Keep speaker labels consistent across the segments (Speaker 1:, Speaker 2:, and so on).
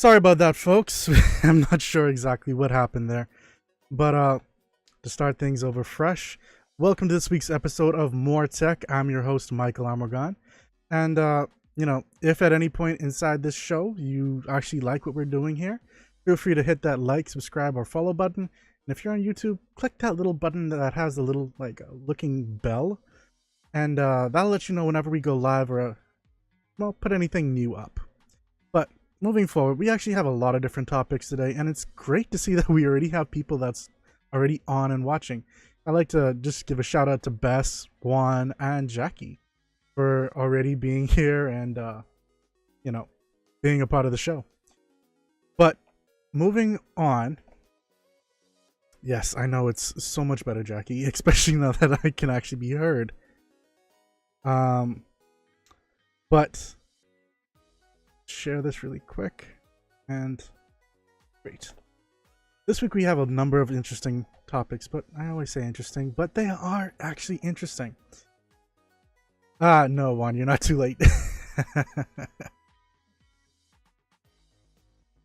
Speaker 1: Sorry about that, folks. I'm not sure exactly what happened there. But to start things over fresh, welcome to this week's episode of MOAR Tech. I'm your host, Michael Amorgan. And, if at any point inside this show you actually like what we're doing here, feel free to hit that like, subscribe, or follow button. And if you're on YouTube, click that little button that has the little, looking bell. And that'll let you know whenever we go live or, put anything new up. But moving forward, we actually have a lot of different topics today, and it's great to see that we already have people that's already on and watching. I'd like to just give a shout out to Bess, Juan, and Jackie for already being here and, being a part of the show. But moving on, yes, I know it's so much better, Jackie, especially now that I can actually be heard. But share this really quick, and great. This week we have a number of interesting topics, but I always say interesting, but they are actually interesting. No, Juan, you're not too late.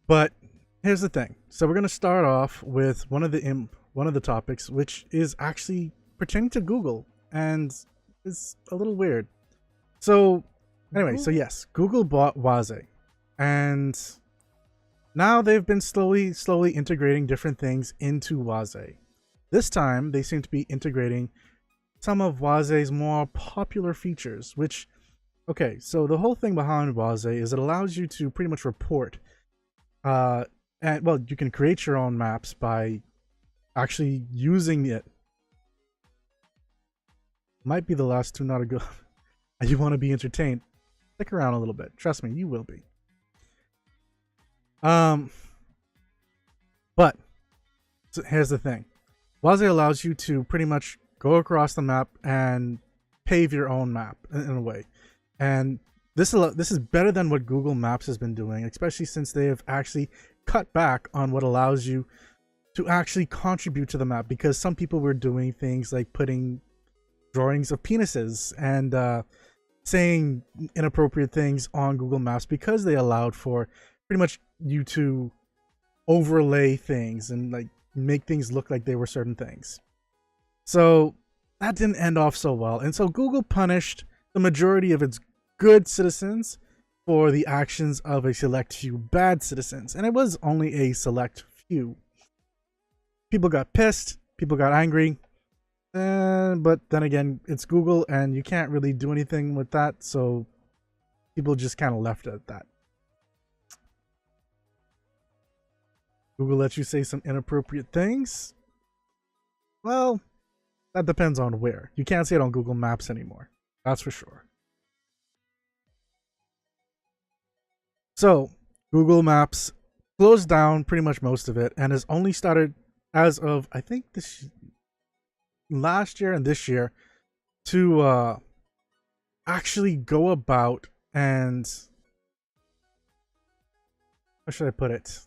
Speaker 1: But here's the thing. So we're going to start off with one of the topics, which is actually pertaining to Google, and it's a little weird. So anyway, so yes, Google bought Waze. And now they've been slowly integrating different things into Waze. This time, they seem to be integrating some of Waze's more popular features, which, okay, so the whole thing behind Waze is it allows you to pretty much report, and, well, you can create your own maps by actually using it. Might be the last two not a good. You want to be entertained, stick around a little bit. Trust me, you will be. But so here's the thing. Waze allows you to pretty much go across the map and pave your own map in a way. And this is better than what Google Maps has been doing, especially since they have actually cut back on what allows you to actually contribute to the map, because some people were doing things like putting drawings of penises and saying inappropriate things on Google Maps because they allowed for pretty much you to overlay things and like make things look like they were certain things. So that didn't end off so well, and so Google punished the majority of its good citizens for the actions of a select few bad citizens, and it was only a select few. People got pissed, people got angry, but then again, it's Google and you can't really do anything with that, so people just kind of left it at that. Google lets you say some inappropriate things. Well, that depends on where. You can't say it on Google Maps anymore. That's for sure. So, Google Maps closed down pretty much most of it and has only started as of, I think, last year and this year to actually go about and, how should I put it?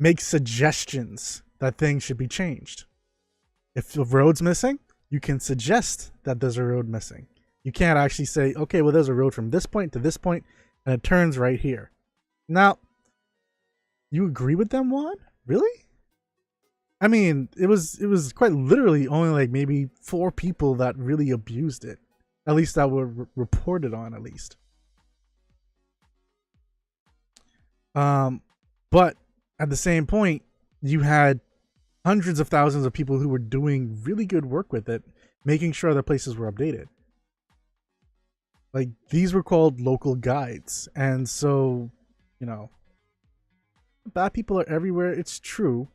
Speaker 1: Make suggestions that things should be changed. If the road's missing, you can suggest that there's a road missing. You can't actually say, okay, well, there's a road from this point to this point, and it turns right here. Now, you agree with them, Juan? Really? I mean, it was quite literally only like maybe 4 people that really abused it. At least that were reported on, at least. But at the same point, you had hundreds of thousands of people who were doing really good work with it, making sure their places were updated. Like, these were called local guides. And so, bad people are everywhere. It's true.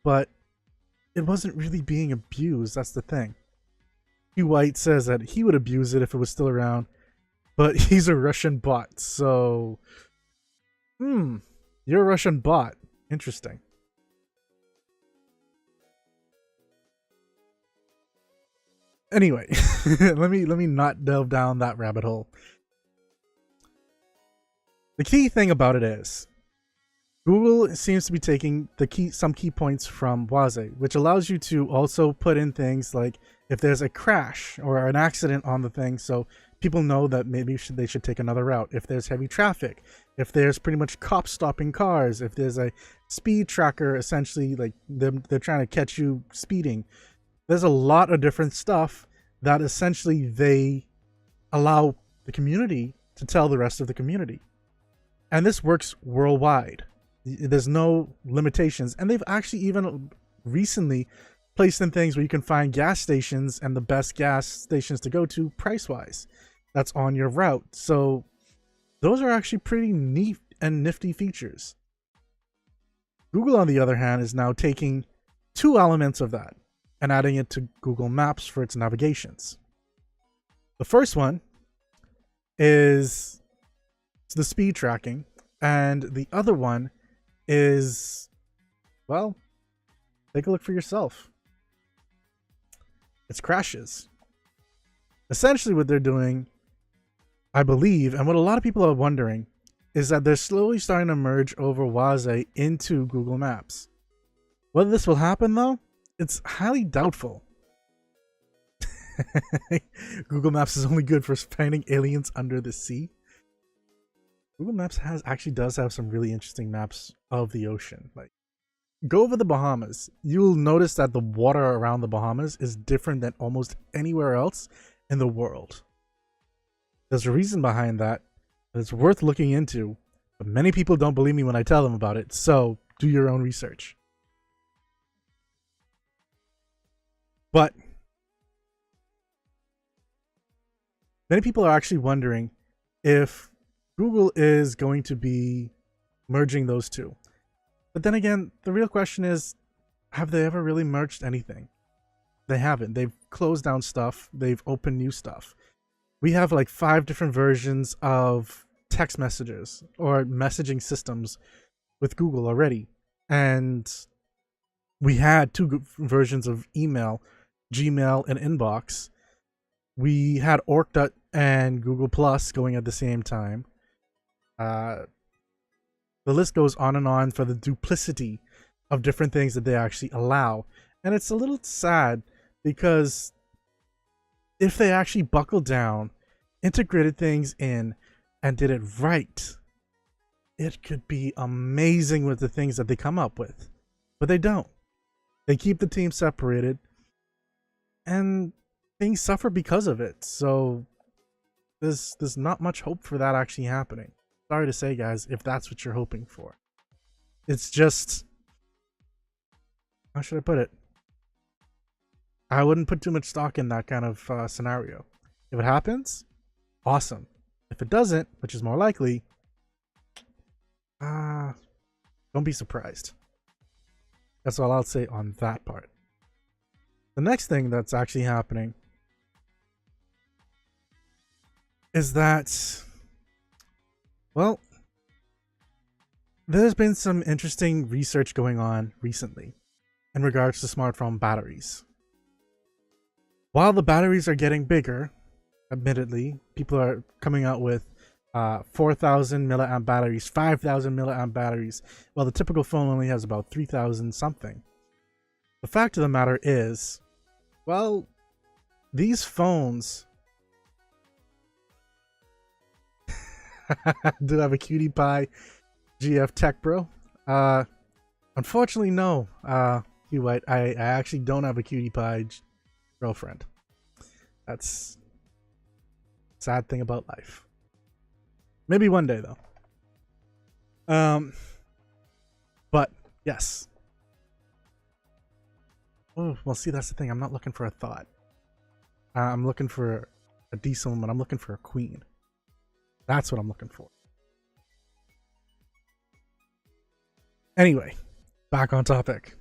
Speaker 1: But it wasn't really being abused. That's the thing. Hugh White says that he would abuse it if it was still around. But he's a Russian bot. So, you're a Russian bot. Interesting. Anyway, let me not delve down that rabbit hole. The key thing about it is Google seems to be taking some key points from Waze, which allows you to also put in things like if there's a crash or an accident on the thing, so people know that maybe they should take another route. If there's heavy traffic, if there's pretty much cops stopping cars, if there's a speed tracker, essentially like they're trying to catch you speeding. There's a lot of different stuff that essentially they allow the community to tell the rest of the community. And this works worldwide. There's no limitations. And they've actually even recently placed in things where you can find gas stations and the best gas stations to go to price-wise. That's on your route. So those are actually pretty neat and nifty features. Google, on the other hand, is now taking two elements of that and adding it to Google Maps for its navigations. The first one is the speed tracking, and the other one is, well, take a look for yourself. It's crashes. Essentially what they're doing, I believe, and what a lot of people are wondering, is that they're slowly starting to merge over Waze into Google Maps. Whether this will happen, though, it's highly doubtful. Google Maps is only good for finding aliens under the sea. Google Maps actually does have some really interesting maps of the ocean. Like, go over the Bahamas. You'll notice that the water around the Bahamas is different than almost anywhere else in the world. There's a reason behind that. It's worth looking into, but many people don't believe me when I tell them about it, so do your own research. But many people are actually wondering if Google is going to be merging those two. But then again, the real question is, have they ever really merged anything? They haven't. They've closed down stuff. They've opened new stuff. We have like 5 different versions of text messages or messaging systems with Google already. And we had 2 versions of email, Gmail and Inbox. We had Orkut and Google Plus going at the same time. The list goes on and on for the duplicity of different things that they actually allow. And it's a little sad because if they actually buckled down, integrated things in, and did it right, it could be amazing with the things that they come up with. But they don't. They keep the team separated, and things suffer because of it. So there's not much hope for that actually happening. Sorry to say, guys, if that's what you're hoping for. It's just, how should I put it? I wouldn't put too much stock in that kind of scenario. If it happens, awesome. If it doesn't, which is more likely, don't be surprised. That's all I'll say on that part. The next thing that's actually happening is that, well, there's been some interesting research going on recently in regards to smartphone batteries. While the batteries are getting bigger, admittedly, people are coming out with 4,000 milliamp batteries, 5,000 milliamp batteries, while the typical phone only has about 3,000 something. The fact of the matter is, well, these phones do have a cutie pie GF Tech, bro. Unfortunately, no. You White, I actually don't have a cutie pie girlfriend. That's a sad thing about life. Maybe one day, though. But yes. Oh, well, see, that's the thing. I'm not looking for a thought. I'm looking for a decent woman. I'm looking for a queen. That's what I'm looking for. Anyway, back on topic.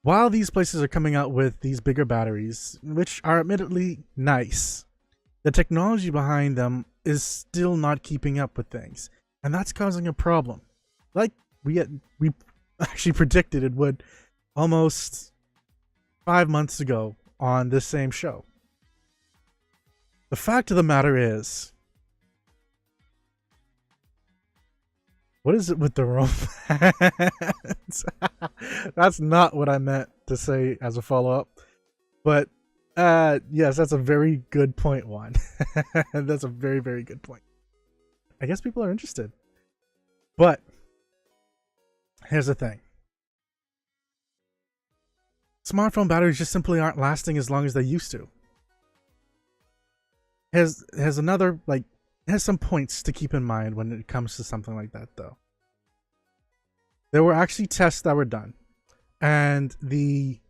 Speaker 1: While these places are coming out with these bigger batteries, which are admittedly nice, the technology behind them is still not keeping up with things. And that's causing a problem. Like we actually predicted it would almost 5 months ago on this same show. The fact of the matter is, what is it with the romance? That's not what I meant to say as a follow-up. But Yes, that's a very good point, Juan. That's a very, very good point. I guess people are interested. But here's the thing. Smartphone batteries just simply aren't lasting as long as they used to. Has another, like, has some points to keep in mind when it comes to something like that, though. There were actually tests that were done, and let's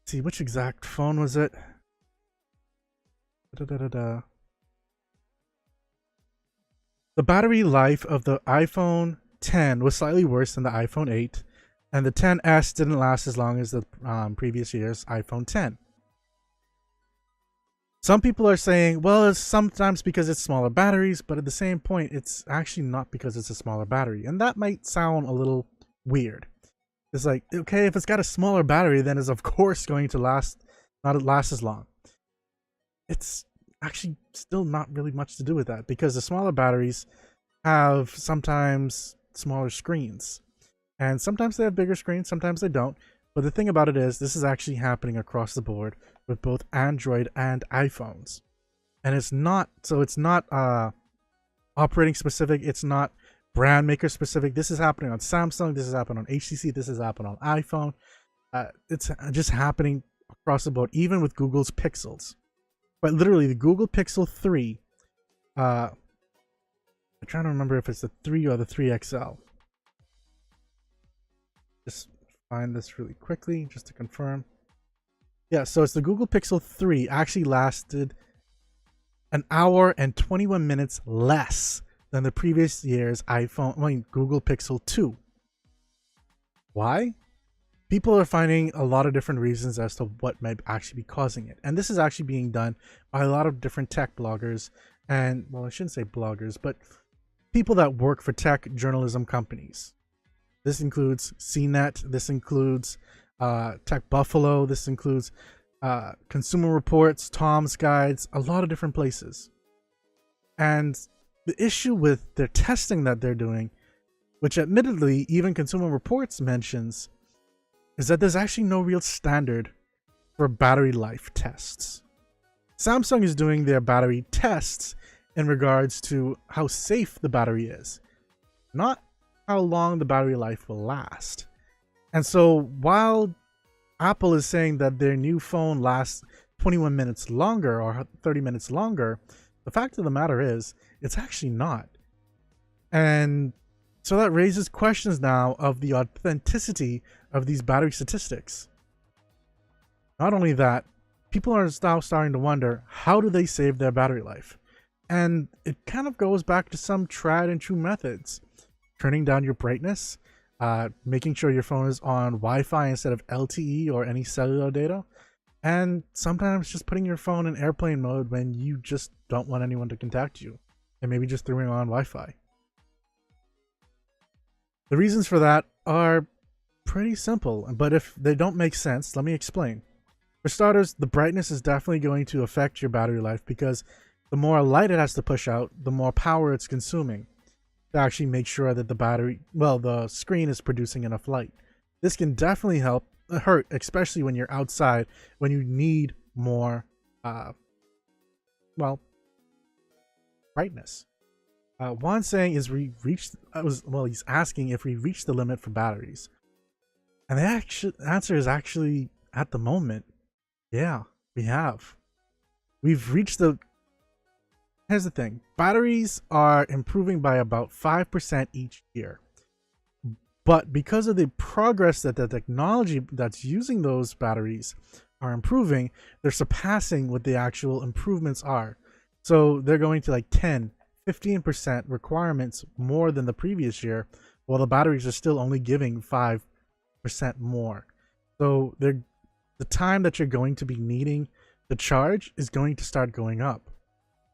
Speaker 1: see, which exact phone was it? The battery life of the iPhone 10 was slightly worse than the iPhone 8, and the 10s didn't last as long as the previous year's iPhone 10. Some people are saying, well, it's sometimes because it's smaller batteries, but at the same point, it's actually not because it's a smaller battery. And that might sound a little weird. It's like, okay, if it's got a smaller battery, then it's of course going to not last as long. It's actually still not really much to do with that, because the smaller batteries have sometimes smaller screens. And sometimes they have bigger screens, sometimes they don't. But the thing about it is, this is actually happening across the board with both Android and iPhones. And it's not operating specific, it's not brand maker specific. This is happening on Samsung, this is happening on HTC, this is happening on iPhone. It's just happening across the board, even with Google's Pixels. But literally, the Google Pixel 3, I'm trying to remember if it's the 3 or the 3 XL. Just find this really quickly just to confirm. Yeah, so it's the Google Pixel 3 actually lasted an hour and 21 minutes less than the previous year's Google Pixel 2. Why? People are finding a lot of different reasons as to what might actually be causing it. And this is actually being done by a lot of different tech bloggers and, well, I shouldn't say bloggers, but people that work for tech journalism companies. This includes CNET, this includes Tech Buffalo, this includes Consumer Reports, Tom's Guides, a lot of different places. And the issue with their testing that they're doing, which admittedly even Consumer Reports mentions, is that there's actually no real standard for battery life tests. Samsung is doing their battery tests in regards to how safe the battery is, not how long the battery life will last. And so while Apple is saying that their new phone lasts 21 minutes longer or 30 minutes longer, the fact of the matter is it's actually not. And so that raises questions now of the authenticity of these battery statistics. Not only that, people are now starting to wonder, how do they save their battery life? And it kind of goes back to some tried and true methods. Turning down your brightness, making sure your phone is on Wi-Fi instead of LTE or any cellular data, and sometimes just putting your phone in airplane mode when you just don't want anyone to contact you, and maybe just throwing on Wi-Fi. The reasons for that are pretty simple, but if they don't make sense, let me explain. For starters, the brightness is definitely going to affect your battery life, because the more light it has to push out, the more power it's consuming to actually make sure that the screen is producing enough light. This can definitely hurt, especially when you're outside, when you need more, brightness. Juan's saying he's asking if we reached the limit for batteries. And the answer is actually, at the moment, yeah, we have. We've reached Here's the thing. Batteries are improving by about 5% each year. But because of the progress that the technology that's using those batteries are improving, they're surpassing what the actual improvements are. So they're going to like 10, 15% requirements more than the previous year, while the batteries are still only giving 5% more. So the time that you're going to be needing to charge is going to start going up.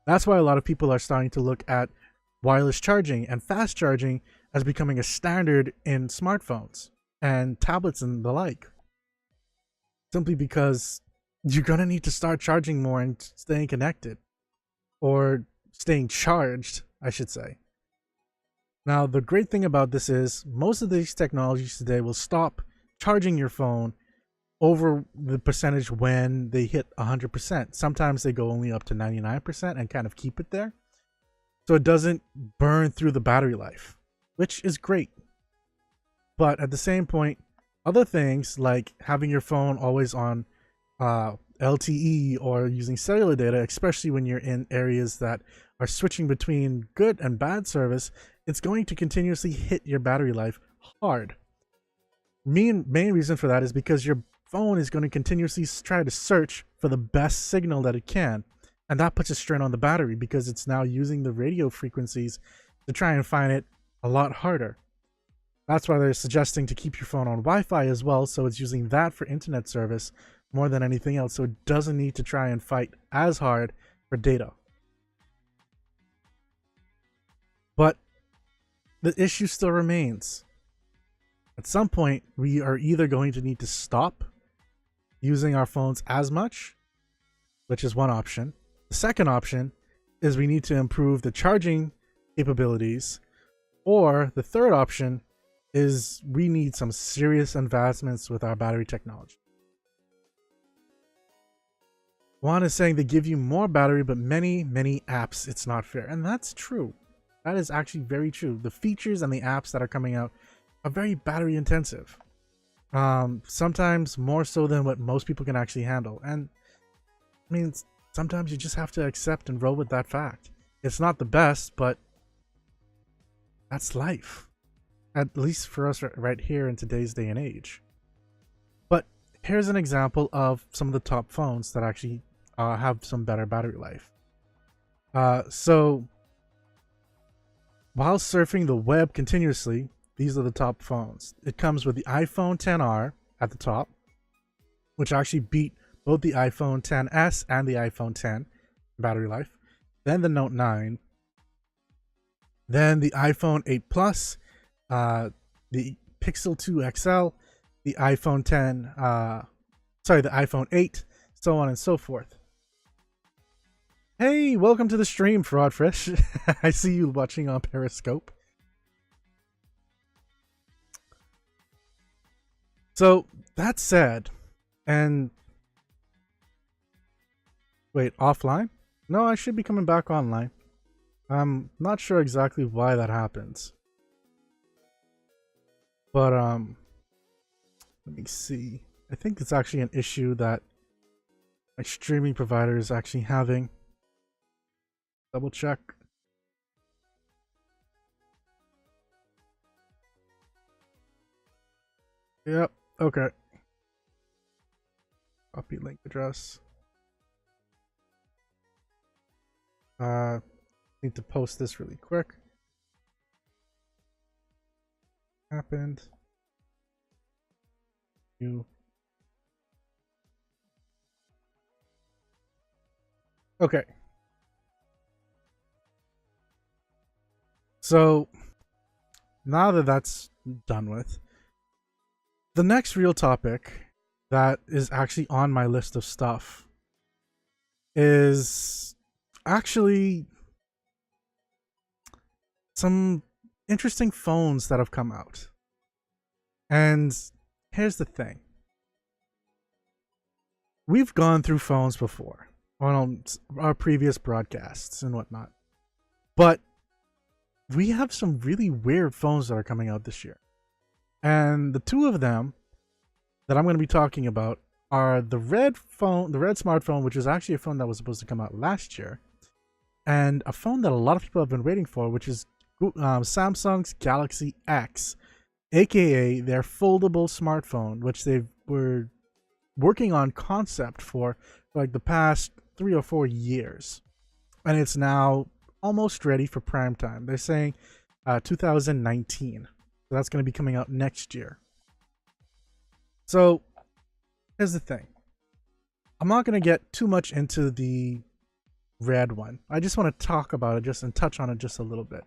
Speaker 1: That's why a lot of people are starting to look at wireless charging and fast charging as becoming a standard in smartphones and tablets and the like. Simply because you're going to need to start charging more and staying connected. Or staying charged, I should say. Now, the great thing about this is most of these technologies today will stop charging your phone over the percentage when they hit 100%. Sometimes they go only up to 99% and kind of keep it there. So it doesn't burn through the battery life, which is great. But at the same point, other things like having your phone always on LTE or using cellular data, especially when you're in areas that are switching between good and bad service, it's going to continuously hit your battery life hard. Main reason for that is because your phone is going to continuously try to search for the best signal that it can, and that puts a strain on the battery because it's now using the radio frequencies to try and find it a lot harder. That's why they're suggesting to keep your phone on Wi-Fi as well, so it's using that for internet service more than anything else, so it doesn't need to try and fight as hard for data. But the issue still remains. At some point, we are either going to need to stop using our phones as much, which is one option. The second option is we need to improve the charging capabilities, or the third option is we need some serious advancements with our battery technology. One is saying they give you more battery, but many apps, it's not fair. And that's true. That is actually very true. The features and the apps that are coming out are very battery intensive. Sometimes more so than what most people can actually handle. And I mean, sometimes you just have to accept and roll with that fact. It's not the best, but that's life. At least for us right here in today's day and age. But here's an example of some of the top phones that actually have some better battery life. So while surfing the web continuously, these are the top phones. It comes with the iPhone XR at the top, which actually beat both the iPhone XS and the iPhone X battery life. Then the Note 9. Then the iPhone 8 Plus, the Pixel 2 XL, the iPhone 10, the iPhone 8, so on and so forth. Hey, welcome to the stream, Fraudfish. I see you watching on Periscope. So, that said, and wait, offline? No, I should be coming back online. I'm not sure exactly why that happens. But, let me see. I think it's actually an issue that my streaming provider is actually having. Double check. Yep, okay. Copy link address. Need to post this really quick. Happened. Okay. So now that that's done with, the next real topic that is actually on my list of stuff is actually some interesting phones that have come out. And here's the thing. We've gone through phones before on our previous broadcasts and whatnot. But we have some really weird phones that are coming out this year. And the two of them that I'm going to be talking about are the red smartphone, which is actually a phone that was supposed to come out last year, and a phone that a lot of people have been waiting for, which is Samsung's Galaxy X, aka their foldable smartphone, which they were working on concept for like the past 3 or 4 years, and it's now almost ready for prime time. They're saying 2019, so that's going to be coming out next year. So here's the thing. I'm not going to get too much into the red one. I just want to talk about it just and touch on it just a little bit.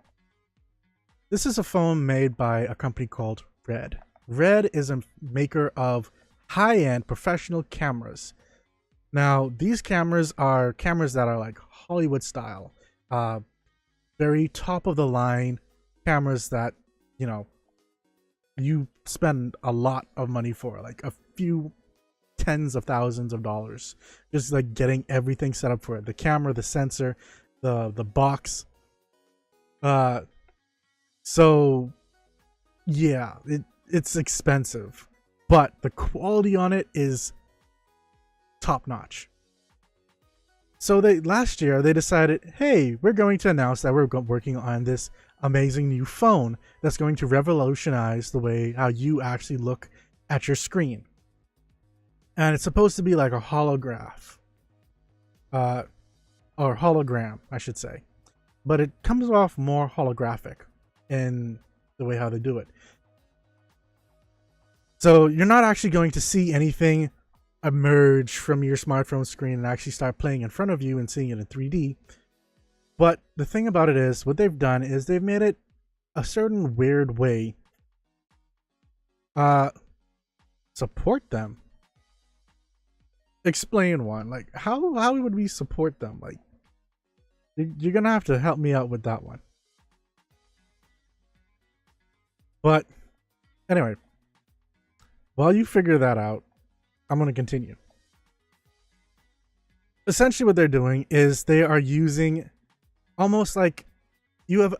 Speaker 1: This is a phone made by a company called Red. Red is a maker of high-end professional cameras. Now, these cameras are cameras that are like Hollywood style. Very top of the line cameras that, you know, you spend a lot of money for, like a few tens of thousands of dollars, just like getting everything set up for it. The camera, the sensor, the box. So yeah, it's expensive, but the quality on it is top notch. So last year they decided, hey, we're going to announce that we're working on this amazing new phone that's going to revolutionize the way how you actually look at your screen. And it's supposed to be like a holograph, or hologram, I should say, but it comes off more holographic in the way how they do it. So you're not actually going to see anything emerge from your smartphone screen and actually start playing in front of you and seeing it in 3D. But the thing about it is, what they've done is they've made it a certain weird way support them. Explain one. Like, how would we support them? Like, you're gonna have to help me out with that one. But anyway, while you figure that out, I'm gonna continue. Essentially what they're doing is they are using almost like,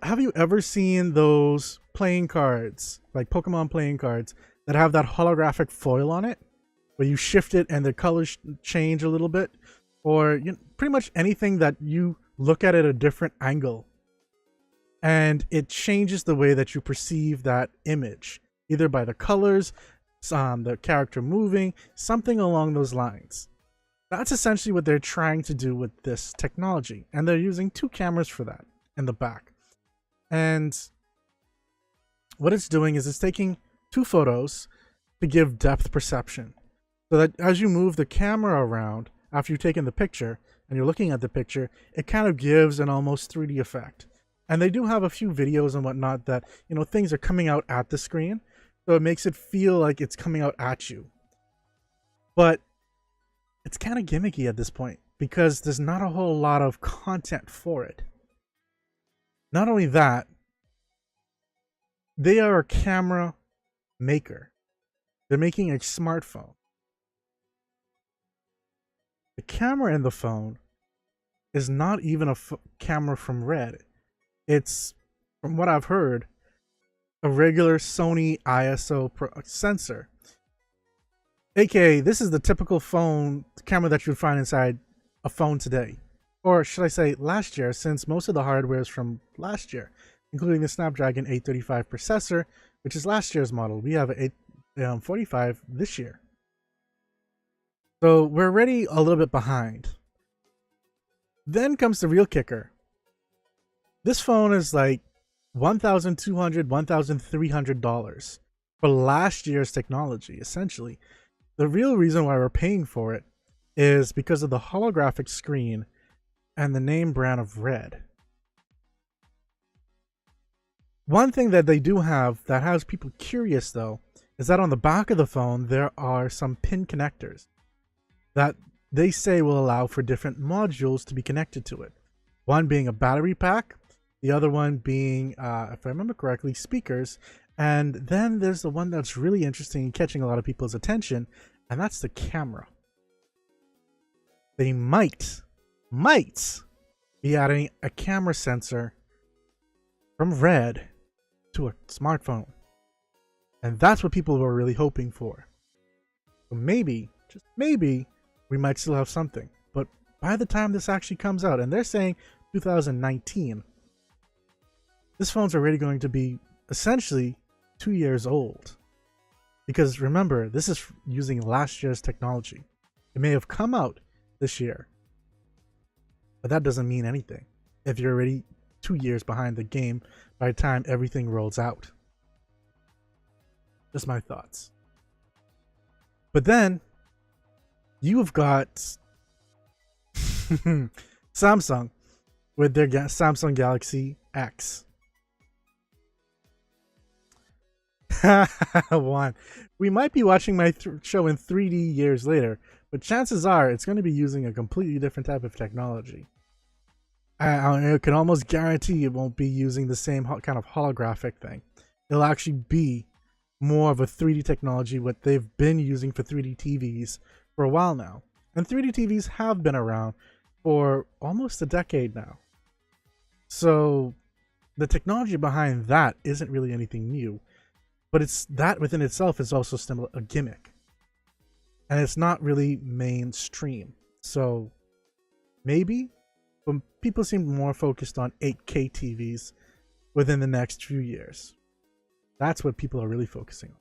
Speaker 1: have you ever seen those playing cards, like Pokemon playing cards, that have that holographic foil on it, where you shift it and the colors change a little bit, or pretty much anything that you look at a different angle and it changes the way that you perceive that image, either by the colors, the character moving, something along those lines. That's essentially what they're trying to do with this technology, and they're using 2 cameras for that in the back. And what it's doing is it's taking 2 photos to give depth perception, so that as you move the camera around after you've taken the picture and you're looking at the picture, it kind of gives an almost 3D effect. And they do have a few videos and whatnot that, things are coming out at the screen, so it makes it feel like it's coming out at you. But it's kind of gimmicky at this point because there's not a whole lot of content for it. Not only that, they are a camera maker. They're making a smartphone. The camera in the phone is not even a camera from Red. It's, from what I've heard, a regular Sony ISO sensor. AKA, this is the typical phone camera that you'd find inside a phone today. Or should I say last year, since most of the hardware is from last year, including the Snapdragon 835 processor, which is last year's model. We have an 845 this year. So we're already a little bit behind. Then comes the real kicker. This phone is like $1,200, $1,300 for last year's technology, essentially. The real reason why we're paying for it is because of the holographic screen and the name brand of Red. One thing that they do have that has people curious, though, is that on the back of the phone, there are some pin connectors that they say will allow for different modules to be connected to it. One being a battery pack, the other one being, if I remember correctly, speakers. And then there's the one that's really interesting and catching a lot of people's attention, and that's the camera. They might be adding a camera sensor from Red to a smartphone. And that's what people were really hoping for. So maybe, just maybe, we might still have something. But by the time this actually comes out, and they're saying 2019, this phone's already going to be essentially 2 years old. Because remember, this is using last year's technology. It may have come out this year, but that doesn't mean anything if you're already 2 years behind the game by the time everything rolls out. Just my thoughts. But then you've got Samsung with their Samsung Galaxy X. One, we might be watching my show in 3D years later, but chances are it's going to be using a completely different type of technology. I can almost guarantee it won't be using the same kind of holographic thing. It'll actually be more of a 3D technology, what they've been using for 3D TVs for a while now. And 3D TVs have been around for almost a decade now. So the technology behind that isn't really anything new, but it's that within itself is also still a gimmick. And it's not really mainstream. So maybe, but people seem more focused on 8K TVs within the next few years. That's what people are really focusing on.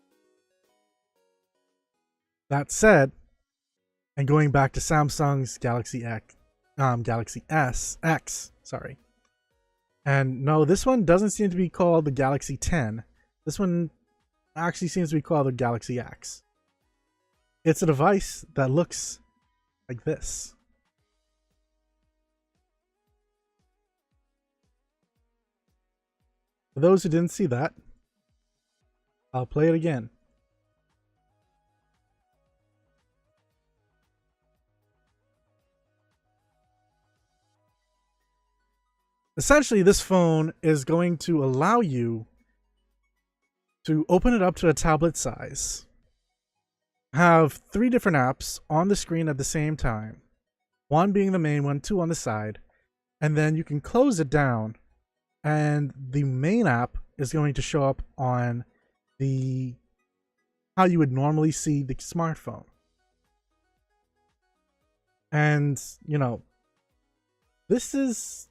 Speaker 1: That said, and going back to Samsung's Galaxy X, sorry. And no, this one doesn't seem to be called the Galaxy 10. This one actually seems to be called the Galaxy X. It's a device that looks like this. For those who didn't see that, I'll play it again. Essentially, this phone is going to allow you to open it up to a tablet size, have 3 different apps on the screen at the same time, one being the main one, 2 on the side, and then you can close it down, and the main app is going to show up on the how you would normally see the smartphone. And, you know, this is...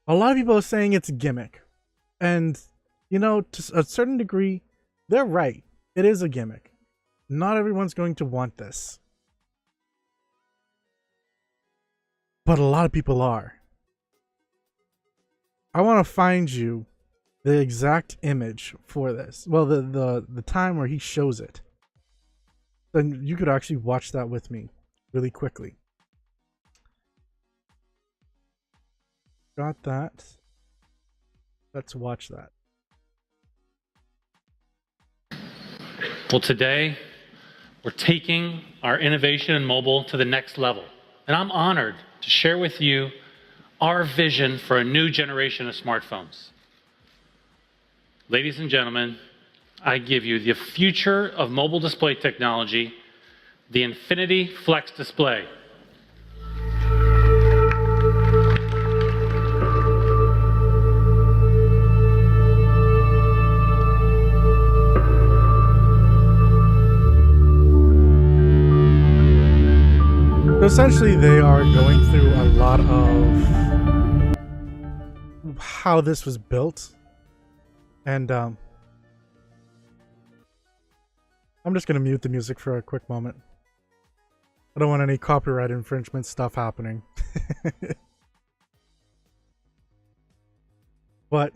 Speaker 1: a lot of people are saying it's a gimmick. And, you know, to a certain degree, they're right. It is a gimmick. Not everyone's going to want this. But a lot of people are. I want to find you the exact image for this. Well, the time where he shows it. Then you could actually watch that with me really quickly. Got that. Let's watch that.
Speaker 2: Well, today we're taking our innovation in mobile to the next level. And I'm honored to share with you our vision for a new generation of smartphones. Ladies and gentlemen, I give you the future of mobile display technology, the Infinity Flex Display.
Speaker 1: So essentially, they are going through a lot of how this was built. And I'm just going to mute the music for a quick moment. I don't want any copyright infringement stuff happening. But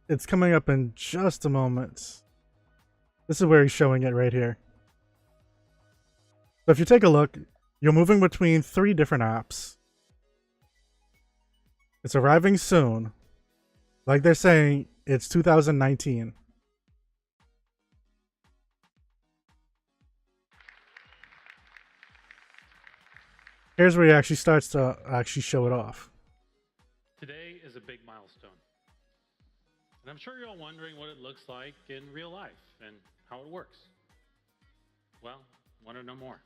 Speaker 1: it's coming up in just a moment. This is where he's showing it right here. So if you take a look, you're moving between 3 different apps. It's arriving soon. Like they're saying, it's 2019. Here's where he actually starts to actually show it off.
Speaker 2: Today is a big milestone. And I'm sure you're all wondering what it looks like in real life and how it works. Well, want to know more?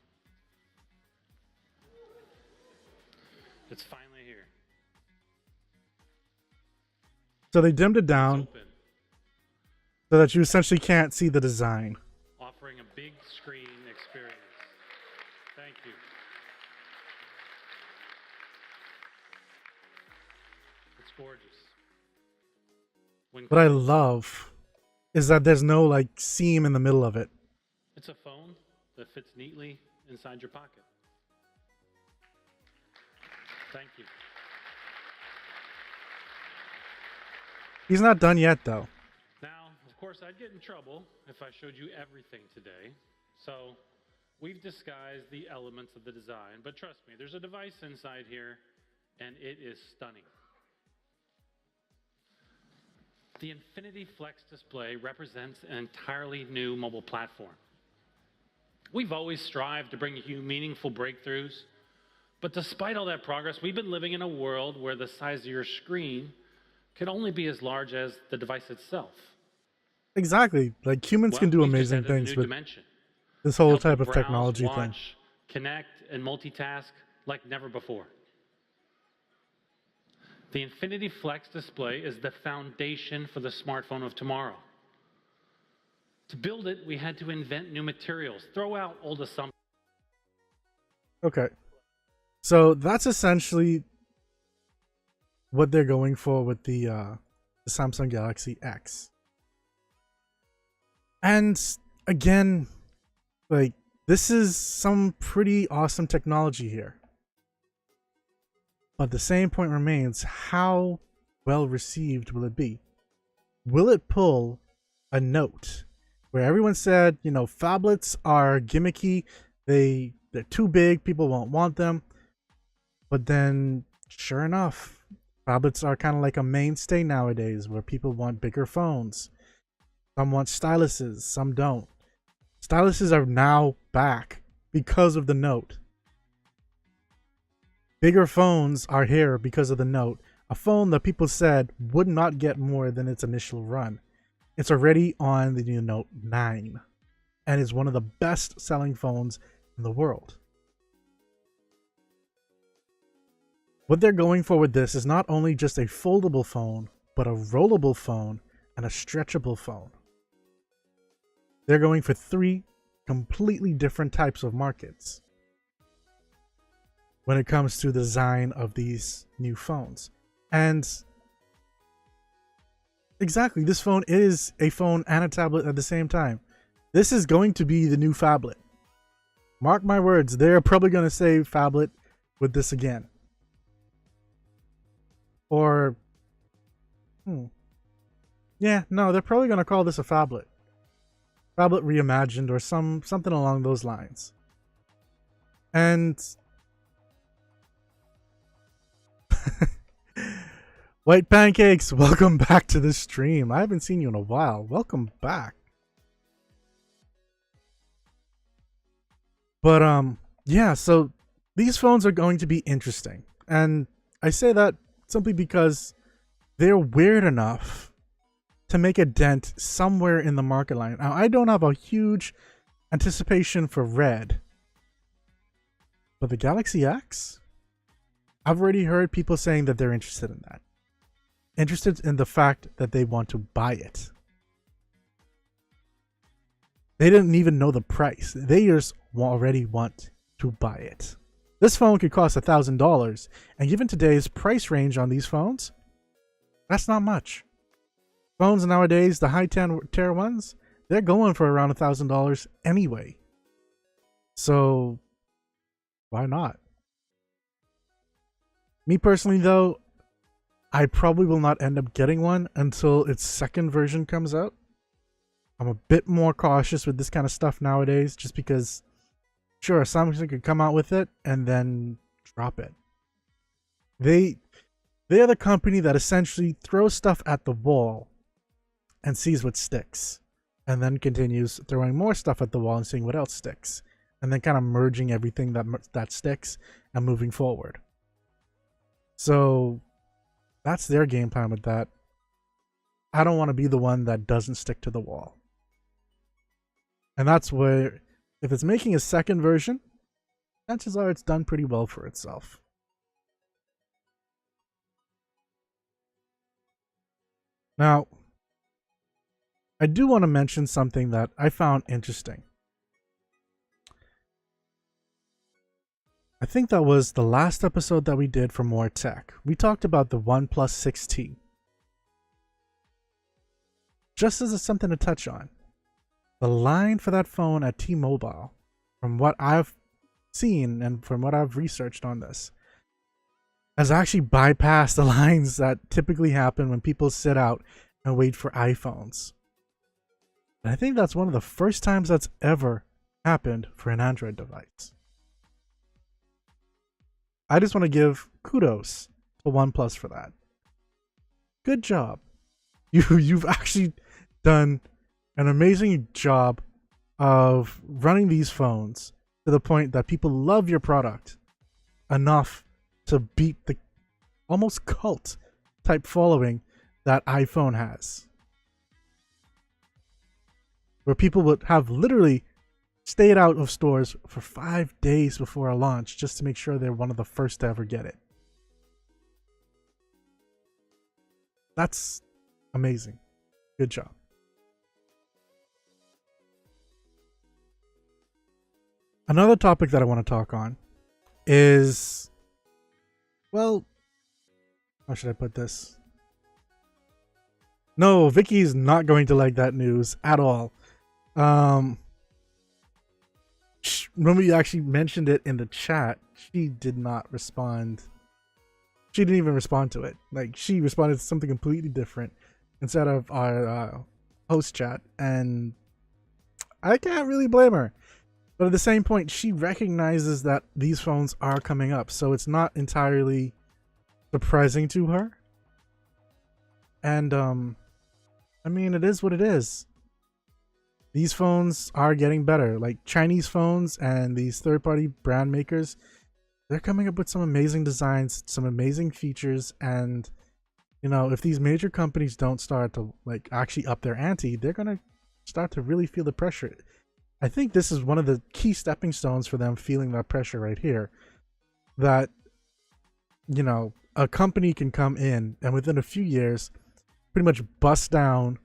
Speaker 2: It's finally here.
Speaker 1: So they dimmed it down so that you essentially can't see the design.
Speaker 2: Offering a big screen experience. Thank you. It's gorgeous.
Speaker 1: What I love is that there's no like seam in the middle of it.
Speaker 2: It's a phone that fits neatly inside your pocket. Thank you.
Speaker 1: He's not done yet, though.
Speaker 2: Now, of course, I'd get in trouble if I showed you everything today. So we've disguised the elements of the design. But trust me, there's a device inside here, and it is stunning. The Infinity Flex Display represents an entirely new mobile platform. We've always strived to bring you meaningful breakthroughs. But despite all that progress, we've been living in a world where the size of your screen can only be as large as the device itself.
Speaker 1: Exactly. Like humans can do
Speaker 2: We've just
Speaker 1: amazing
Speaker 2: added a
Speaker 1: things
Speaker 2: new
Speaker 1: with
Speaker 2: dimension.
Speaker 1: this whole
Speaker 2: Help you
Speaker 1: type of
Speaker 2: browse,
Speaker 1: technology thing.
Speaker 2: watch, connect, and multitask like never before. The Infinity Flex display is the foundation for the smartphone of tomorrow. To build it, we had to invent new materials, throw out old assumptions.
Speaker 1: Okay. So that's essentially what they're going for with the Samsung Galaxy X. And again, like, this is some pretty awesome technology here. But the same point remains, how well received will it be? Will it pull a Note where everyone said, you know, phablets are gimmicky, they're too big, people won't want them. But then, sure enough, phablets are kind of like a mainstay nowadays where people want bigger phones. Some want styluses, some don't. Styluses are now back because of the Note. Bigger phones are here because of the Note. A phone that people said would not get more than its initial run. It's already on the new Note 9 and is one of the best selling phones in the world. What they're going for with this is not only just a foldable phone, but a rollable phone and a stretchable phone. They're going for 3 completely different types of markets when it comes to the design of these new phones. And exactly, this phone is a phone and a tablet at the same time. This is going to be the new phablet. Mark my words, they're probably going to say phablet with this again. Or, yeah, no, they're probably going to call this a phablet. Phablet reimagined or something along those lines. And White Pancakes, welcome back to the stream. I haven't seen you in a while. Welcome back. But yeah, so these phones are going to be interesting. And I say that simply because they're weird enough to make a dent somewhere in the market line. Now, I don't have a huge anticipation for red, but the Galaxy X, I've already heard people saying that they're interested in that. Interested in the fact that they want to buy it. They didn't even know the price. They just already want to buy it. This phone could cost $1,000, and given today's price range on these phones, that's not much. Phones nowadays, the high tier ones, they're going for around $1,000 anyway. So, why not? Me personally, though, I probably will not end up getting one until its second version comes out. I'm a bit more cautious with this kind of stuff nowadays, just because, sure, Samsung could come out with it and then drop it. They are the company that essentially throws stuff at the wall and sees what sticks, and then continues throwing more stuff at the wall and seeing what else sticks, and then kind of merging everything that sticks and moving forward. So that's their game plan with that. I don't want to be the one that doesn't stick to the wall. And that's where, if it's making a second version, chances are it's done pretty well for itself. Now, I do want to mention something that I found interesting. I think that was the last episode that we did for MOAR Tech. We talked about the OnePlus 6T. Just as something to touch on, the line for that phone at T-Mobile, from what I've seen and from what I've researched on this, has actually bypassed the lines that typically happen when people sit out and wait for iPhones. And I think that's one of the first times that's ever happened for an Android device. I just want to give kudos to OnePlus for that. Good job. You've actually done an amazing job of running these phones to the point that people love your product enough to beat the almost cult type following that iPhone has, where people would have literally stayed out of stores for 5 days before a launch just to make sure they're one of the first to ever get it. That's amazing. Good job. Another topic that I want to talk on is, well, how should I put this? No, Vicky's not going to like that news at all. When we actually mentioned it in the chat, she did not respond. She didn't even respond to it. Like, she responded to something completely different instead of our host chat, and I can't really blame her. But at the same point, she recognizes that these phones are coming up, so it's not entirely surprising to her. And I mean, it is what it is. These phones are getting better. Like, Chinese phones and these third-party brand makers, they're coming up with some amazing designs, some amazing features, and you know, if these major companies don't start to like actually up their ante, they're gonna start to really feel the pressure. I think this is one of the key stepping stones for them feeling that pressure right here. That, you know, a company can come in and within a few years pretty much bust down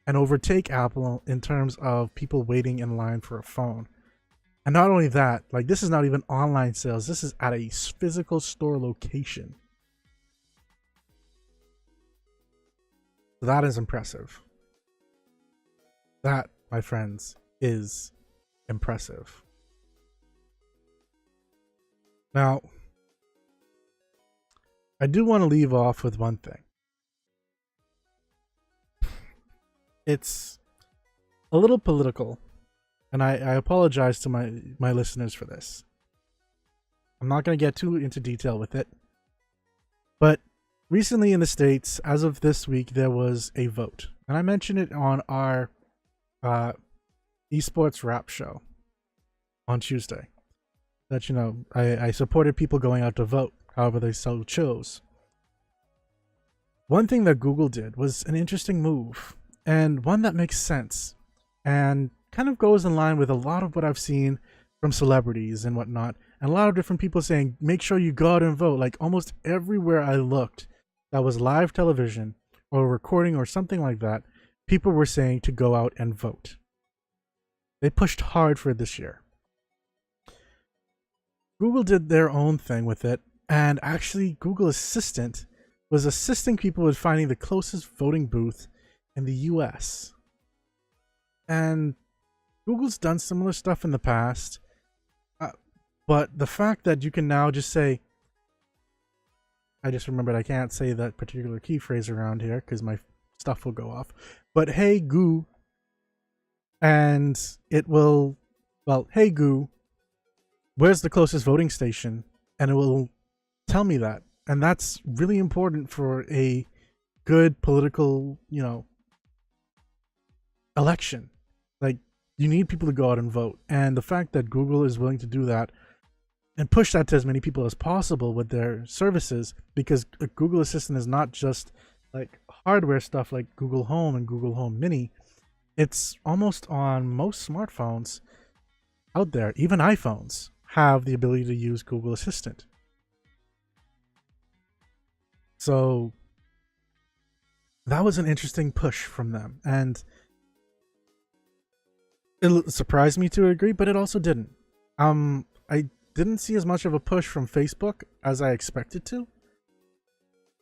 Speaker 1: and overtake Apple in terms of people waiting in line for a phone. And not only that, like, this is not even online sales. This is at a physical store location. That is impressive. That, my friends, is impressive. Now, I do want to leave off with one thing. It's a little political, and I apologize to my listeners for this. I'm not going to get too into detail with it, but recently in the States, as of this week, there was a vote, and I mentioned it on our Esports Wrap show on Tuesday, that, you know, I supported people going out to vote, however they so chose. One thing that Google did was an interesting move, and one that makes sense, and kind of goes in line with a lot of what I've seen from celebrities and whatnot, and a lot of different people saying, make sure you go out and vote. Like, almost everywhere I looked that was live television or recording or something like that, people were saying to go out and vote. They pushed hard for it this year. Google did their own thing with it, and actually Google Assistant was assisting people with finding the closest voting booth in the US. And Google's done similar stuff in the past, but the fact that you can now just say, I just remembered I can't say that particular key phrase around here because my stuff will go off, but hey Goo, and it will, well, hey Goo, where's the closest voting station? And it will tell me that. And that's really important for a good political, you know, election. Like, you need people to go out and vote. And the fact that Google is willing to do that and push that to as many people as possible with their services, because a Google Assistant is not just like hardware stuff like Google Home and Google Home Mini. It's almost on most smartphones out there. Even iPhones have the ability to use Google Assistant. So that was an interesting push from them, and it surprised me to a degree, but it also didn't. I didn't see as much of a push from Facebook as I expected to,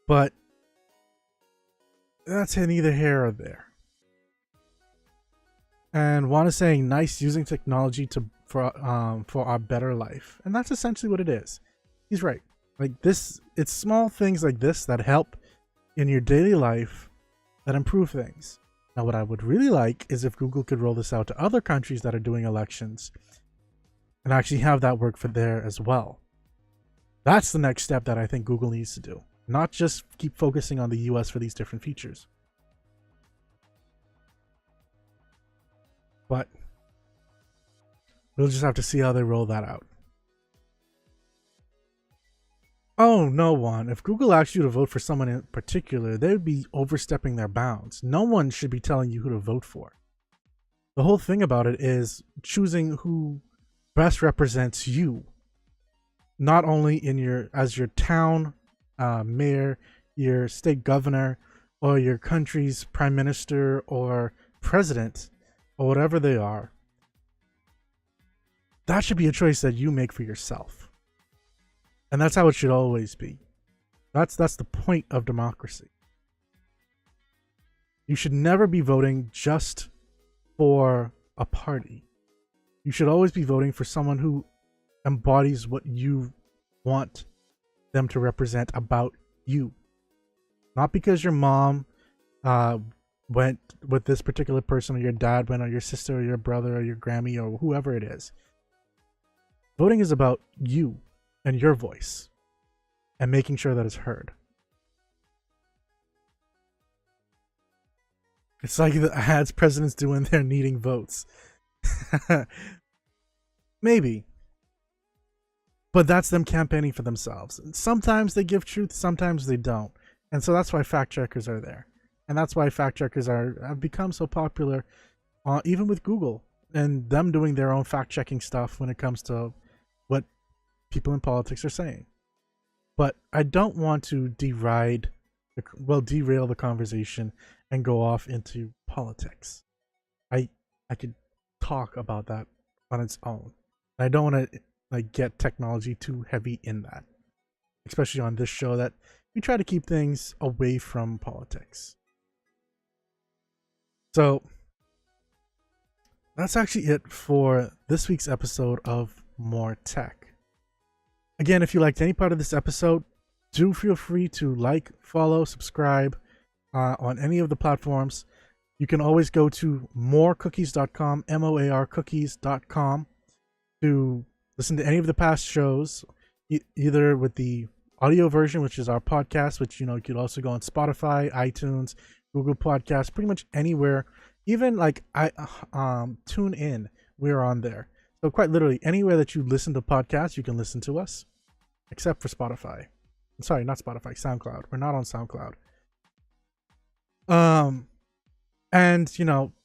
Speaker 1: but that's neither here or there. And Juan is saying, nice, using technology for our better life, and that's essentially what it is. He's right. Like this, it's small things like this that help in your daily life that improve things. Now, what I would really like is if Google could roll this out to other countries that are doing elections and actually have that work for there as well. That's the next step that I think Google needs to do, not just keep focusing on the US for these different features. But we'll just have to see how they roll that out. Oh, no one. If Google asked you to vote for someone in particular, they would be overstepping their bounds. No one should be telling you who to vote for. The whole thing about it is choosing who best represents you, not only in your town mayor, your state governor, or your country's prime minister or president, or whatever they are. That should be a choice that you make for yourself. And that's how it should always be. That's the point of democracy. You should never be voting just for a party. You should always be voting for someone who embodies what you want them to represent about you. Not because your mom went with this particular person, or your dad went, or your sister, or your brother, or your Grammy, or whoever it is. Voting is about you and your voice and making sure that it's heard. It's like the ads presidents do when they're needing votes. Maybe. But that's them campaigning for themselves. Sometimes they give truth, sometimes they don't. And so that's why fact checkers are there. And that's why fact checkers have become so popular, even with Google and them doing their own fact checking stuff when it comes to what people in politics are saying. But I don't want to derail the conversation and go off into politics. I could talk about that on its own. I don't want to get technology too heavy in that, especially on this show that we try to keep things away from politics. So that's actually it for this week's episode of MOAR Tech. Again, if you liked any part of this episode, do feel free to like, follow, subscribe on any of the platforms. You can always go to moarcookies.com, moarcookies.com, to listen to any of the past shows, either with the audio version, which is our podcast, which, you could also go on Spotify, iTunes, Google Podcasts, pretty much anywhere. Even Tune In, we're on there. So quite literally, anywhere that you listen to podcasts, you can listen to us, except for Spotify. I'm sorry, not Spotify, SoundCloud. We're not on SoundCloud. And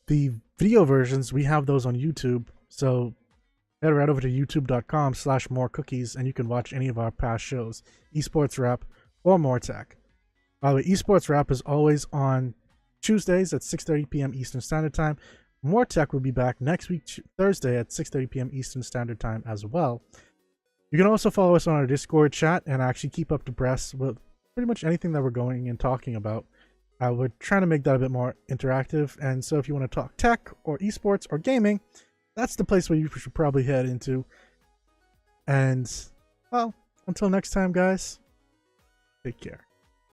Speaker 1: the video versions, we have those on YouTube. So head right over to youtube.com/moarcookies and you can watch any of our past shows, Esports Wrap or MOAR Tech. By the way, Esports Wrap is always on Tuesdays at 6:30 p.m. Eastern Standard Time. MOAR Tech will be back next week, Thursday at 6:30 p.m. Eastern Standard Time as well. You can also follow us on our Discord chat and actually keep up to breast with pretty much anything that we're going and talking about. We're trying to make that a bit more interactive, and so if you want to talk tech or esports or gaming, that's the place where you should probably head into. And, well, until next time, guys, take care.